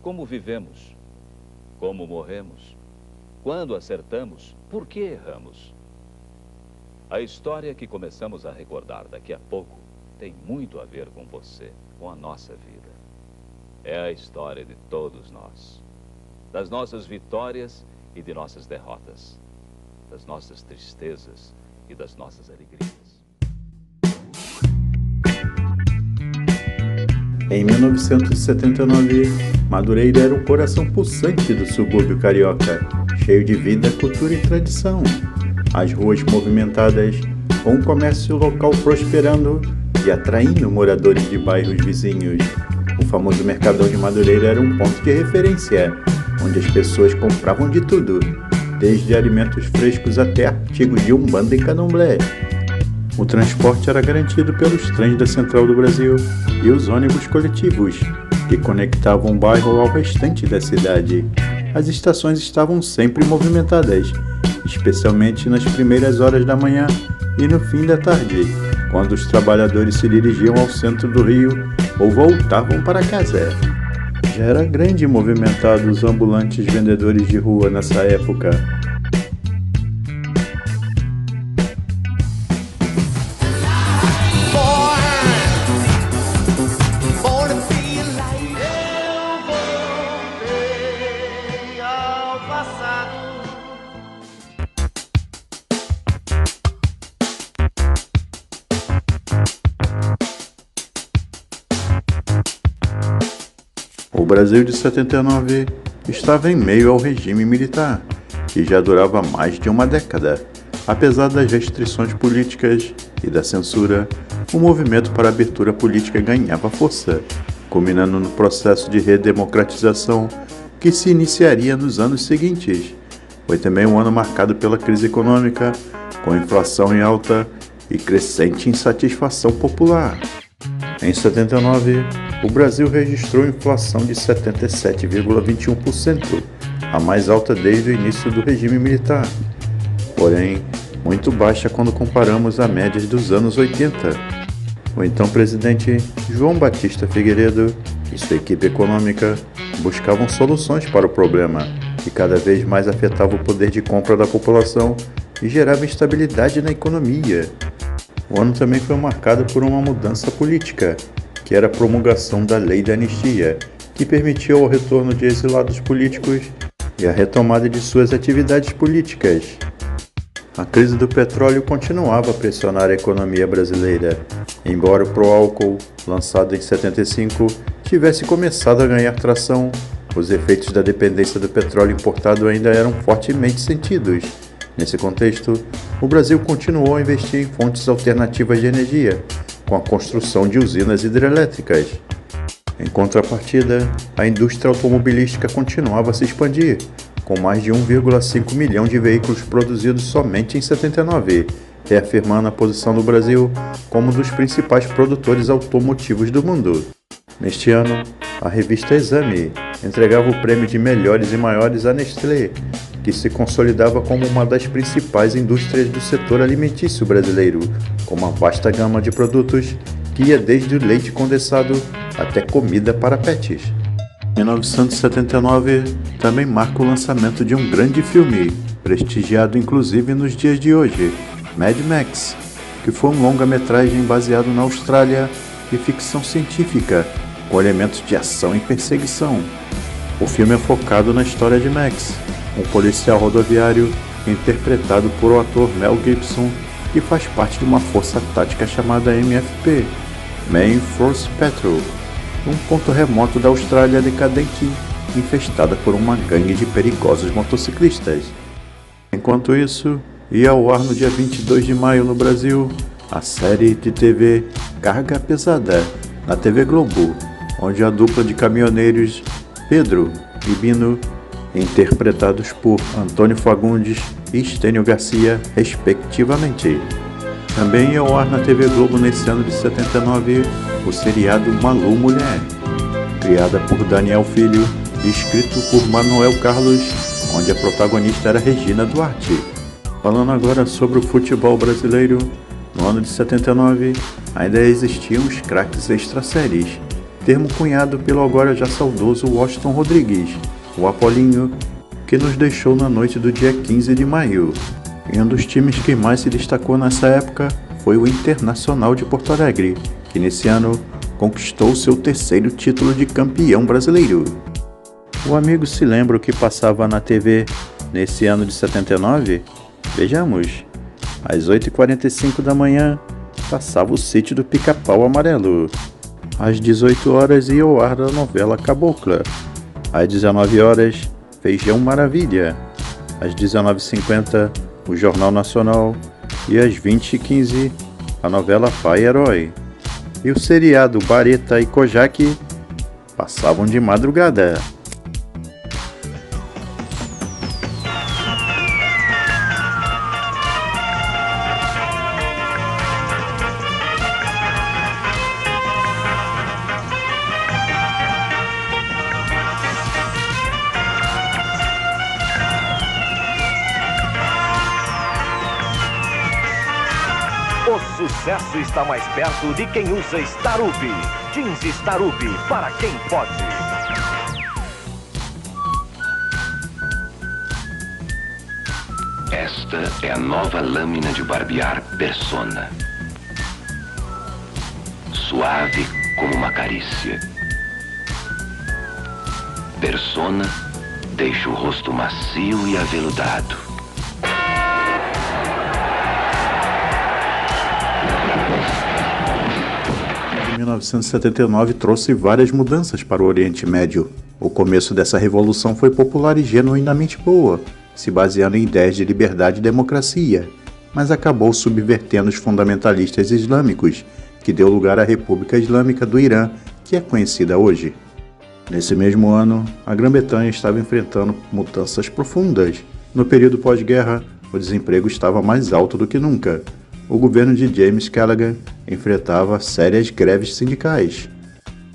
como vivemos, como morremos, quando acertamos, por que erramos. A história que começamos a recordar daqui a pouco tem muito a ver com você, com a nossa vida. É a história de todos nós, das nossas vitórias e de nossas derrotas, das nossas tristezas e das nossas alegrias. Em 1979, Madureira era o coração pulsante do subúrbio carioca, cheio de vida, cultura e tradição. As ruas movimentadas, com o comércio local prosperando e atraindo moradores de bairros vizinhos. O famoso Mercadão de Madureira era um ponto de referência, onde as pessoas compravam de tudo, desde alimentos frescos até artigos de umbanda e candomblé. O transporte era garantido pelos trens da Central do Brasil e os ônibus coletivos, que conectavam o bairro ao restante da cidade. As estações estavam sempre movimentadas, especialmente nas primeiras horas da manhã e no fim da tarde, quando os trabalhadores se dirigiam ao centro do Rio ou voltavam para casa. Já era grande e movimentado os ambulantes vendedores de rua nessa época. O Brasil de 79 estava em meio ao regime militar, que já durava mais de uma década. Apesar das restrições políticas e da censura, o movimento para a abertura política ganhava força, culminando no processo de redemocratização que se iniciaria nos anos seguintes. Foi também um ano marcado pela crise econômica, com inflação em alta e crescente insatisfação popular. Em 79, o Brasil registrou inflação de 77,21%, a mais alta desde o início do regime militar, porém muito baixa quando comparamos a médias dos anos 80. O então presidente João Batista Figueiredo e sua equipe econômica buscavam soluções para o problema, que cada vez mais afetava o poder de compra da população e gerava instabilidade na economia. O ano também foi marcado por uma mudança política, que era a promulgação da Lei da Anistia, que permitiu o retorno de exilados políticos e a retomada de suas atividades políticas. A crise do petróleo continuava a pressionar a economia brasileira. Embora o Proálcool, lançado em 75, tivesse começado a ganhar tração, os efeitos da dependência do petróleo importado ainda eram fortemente sentidos. Nesse contexto, o Brasil continuou a investir em fontes alternativas de energia, com a construção de usinas hidrelétricas. Em contrapartida, a indústria automobilística continuava a se expandir, com mais de 1,5 milhão de veículos produzidos somente em 79, reafirmando a posição do Brasil como um dos principais produtores automotivos do mundo. Neste ano, a revista Exame entregava o prêmio de melhores e maiores à Nestlé, que se consolidava como uma das principais indústrias do setor alimentício brasileiro, com uma vasta gama de produtos que ia desde o leite condensado até comida para pets. 1979 também marca o lançamento de um grande filme, prestigiado inclusive nos dias de hoje, Mad Max, que foi um longa-metragem baseado na Austrália e ficção científica, com elementos de ação e perseguição. O filme é focado na história de Max, um policial rodoviário interpretado por o ator Mel Gibson, que faz parte de uma força tática chamada MFP, Main Force Patrol, um ponto remoto da Austrália decadente, infestada por uma gangue de perigosos motociclistas. Enquanto isso, ia ao ar no dia 22 de maio no Brasil, a série de TV Carga Pesada, na TV Globo, onde a dupla de caminhoneiros Pedro e Bino, interpretados por Antônio Fagundes e Estênio Garcia, respectivamente. Também ia ao ar na TV Globo nesse ano de 79 o seriado Malu Mulher, criada por Daniel Filho e escrito por Manuel Carlos, onde a protagonista era Regina Duarte. Falando agora sobre o futebol brasileiro, no ano de 79 ainda existiam os craques extra-séries, termo cunhado pelo agora já saudoso Washington Rodrigues, o Apolinho, que nos deixou na noite do dia 15 de maio. E um dos times que mais se destacou nessa época foi o Internacional de Porto Alegre, que nesse ano conquistou seu terceiro título de campeão brasileiro. O amigo se lembra o que passava na TV nesse ano de 79? Vejamos. Às 8h45 da manhã, passava o Sítio do Pica-Pau Amarelo. Às 18 horas ia ao ar da novela Cabocla. Às 19 horas, Feijão Maravilha. Às 19h50, o Jornal Nacional. E às 20h15, a novela Pai Herói. E o seriado Bareta e Kojak passavam de madrugada. O sucesso está mais perto de quem usa Starup. Jeans Starup para quem pode. Esta é a nova lâmina de barbear Persona. Suave como uma carícia. Persona deixa o rosto macio e aveludado. Em 1979 trouxe várias mudanças para o Oriente Médio. O começo dessa revolução foi popular e genuinamente boa, se baseando em ideias de liberdade e democracia, mas acabou subvertendo os fundamentalistas islâmicos, que deu lugar à República Islâmica do Irã, que é conhecida hoje. Nesse mesmo ano, a Grã-Bretanha estava enfrentando mudanças profundas. No período pós-guerra, o desemprego estava mais alto do que nunca. O governo de James Callaghan enfrentava sérias greves sindicais.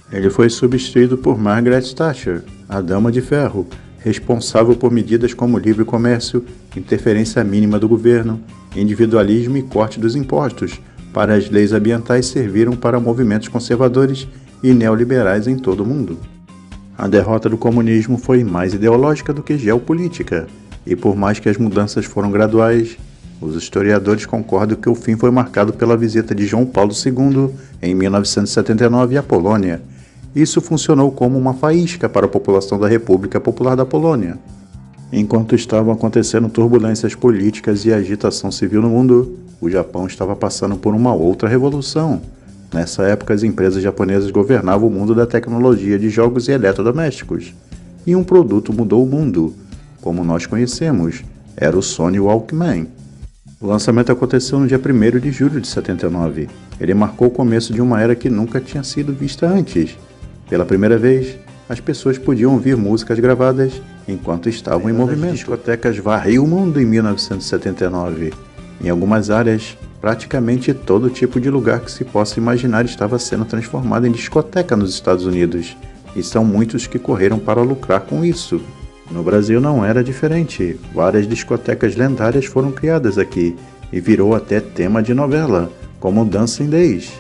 Ele foi substituído por Margaret Thatcher, a Dama de Ferro, responsável por medidas como livre comércio, interferência mínima do governo, individualismo e corte dos impostos. Para as leis ambientais serviram para movimentos conservadores e neoliberais em todo o mundo. A derrota do comunismo foi mais ideológica do que geopolítica, e por mais que as mudanças foram graduais, os historiadores concordam que o fim foi marcado pela visita de João Paulo II em 1979 à Polônia. Isso funcionou como uma faísca para a população da República Popular da Polônia. Enquanto estavam acontecendo turbulências políticas e agitação civil no mundo, o Japão estava passando por uma outra revolução. Nessa época, as empresas japonesas governavam o mundo da tecnologia de jogos e eletrodomésticos. E um produto mudou o mundo, como nós conhecemos, era o Sony Walkman. O lançamento aconteceu no dia 1º de julho de 79. Ele marcou o começo de uma era que nunca tinha sido vista antes. Pela primeira vez, as pessoas podiam ouvir músicas gravadas enquanto estavam em movimento. As discotecas varriam o mundo em 1979. Em algumas áreas, praticamente todo tipo de lugar que se possa imaginar estava sendo transformado em discoteca nos Estados Unidos. E são muitos que correram para lucrar com isso. No Brasil não era diferente. Várias discotecas lendárias foram criadas aqui e virou até tema de novela, como Dancing Days.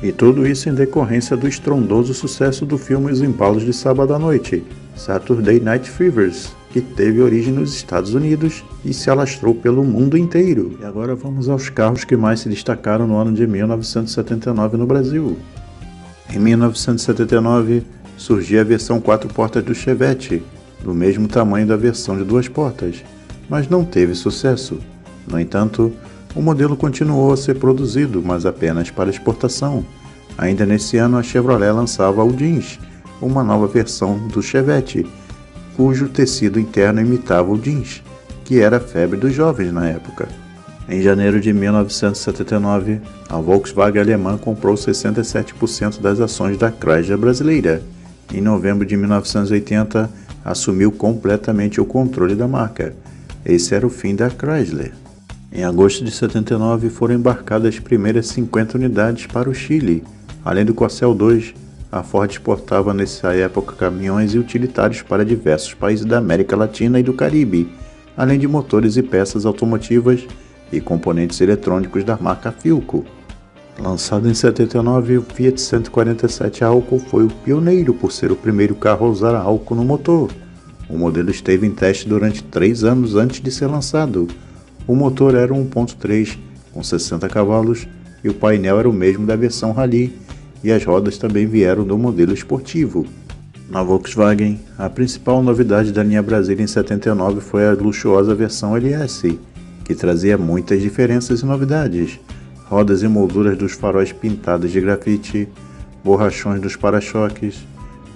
E tudo isso em decorrência do estrondoso sucesso do filme Os Empalos de Sábado à Noite, Saturday Night Fevers, que teve origem nos Estados Unidos e se alastrou pelo mundo inteiro. E agora vamos aos carros que mais se destacaram no ano de 1979 no Brasil. Em 1979, surgia a versão 4 portas do Chevette, do mesmo tamanho da versão de 2 portas, mas não teve sucesso. No entanto, o modelo continuou a ser produzido, mas apenas para exportação. Ainda nesse ano, a Chevrolet lançava o Jeans, uma nova versão do Chevette, cujo tecido interno imitava o jeans, que era a febre dos jovens na época. Em janeiro de 1979, a Volkswagen alemã comprou 67% das ações da Chrysler brasileira. Em novembro de 1980, assumiu completamente o controle da marca. Esse era o fim da Chrysler. Em agosto de 79 foram embarcadas as primeiras 50 unidades para o Chile. Além do Corcel 2, a Ford exportava nessa época caminhões e utilitários para diversos países da América Latina e do Caribe, além de motores e peças automotivas e componentes eletrônicos da marca Philco. Lançado em 79, o Fiat 147 a álcool foi o pioneiro por ser o primeiro carro a usar álcool no motor. O modelo esteve em teste durante 3 anos antes de ser lançado. O motor era um 1.3 com 60 cavalos e o painel era o mesmo da versão Rally, e as rodas também vieram do modelo esportivo. Na Volkswagen, a principal novidade da linha Brasília em 79 foi a luxuosa versão LS, que trazia muitas diferenças e novidades. Rodas e molduras dos faróis pintadas de grafite, borrachões dos para-choques,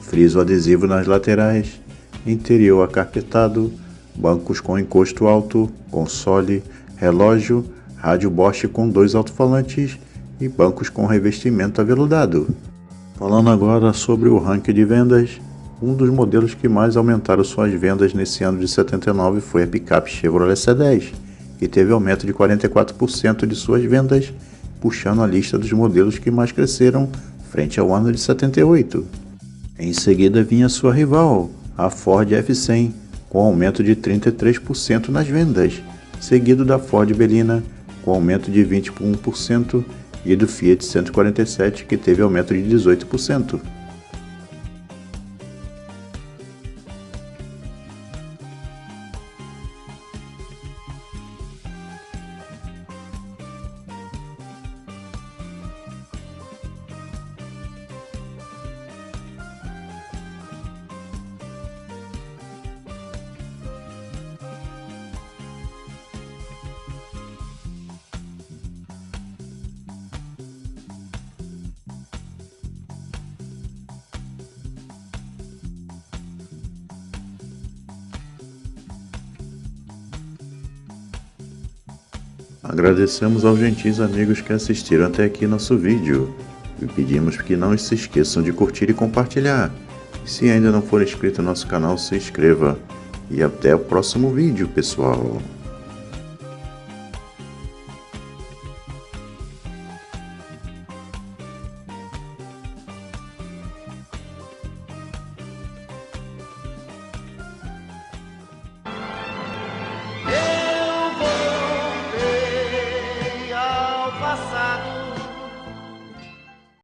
friso adesivo nas laterais, interior acarpetado, bancos com encosto alto, console, relógio, rádio Bosch com 2 alto-falantes e bancos com revestimento aveludado. Falando agora sobre o ranking de vendas, um dos modelos que mais aumentaram suas vendas nesse ano de 79 foi a picape Chevrolet C10, que teve aumento de 44% de suas vendas, puxando a lista dos modelos que mais cresceram frente ao ano de 78. Em seguida vinha sua rival, a Ford F100, com aumento de 33% nas vendas, seguido da Ford Belina, com aumento de 21%, e do Fiat 147, que teve aumento de 18%. Agradecemos aos gentis amigos que assistiram até aqui nosso vídeo e pedimos que não se esqueçam de curtir e compartilhar. E se ainda não for inscrito no nosso canal, se inscreva. E até o próximo vídeo, pessoal.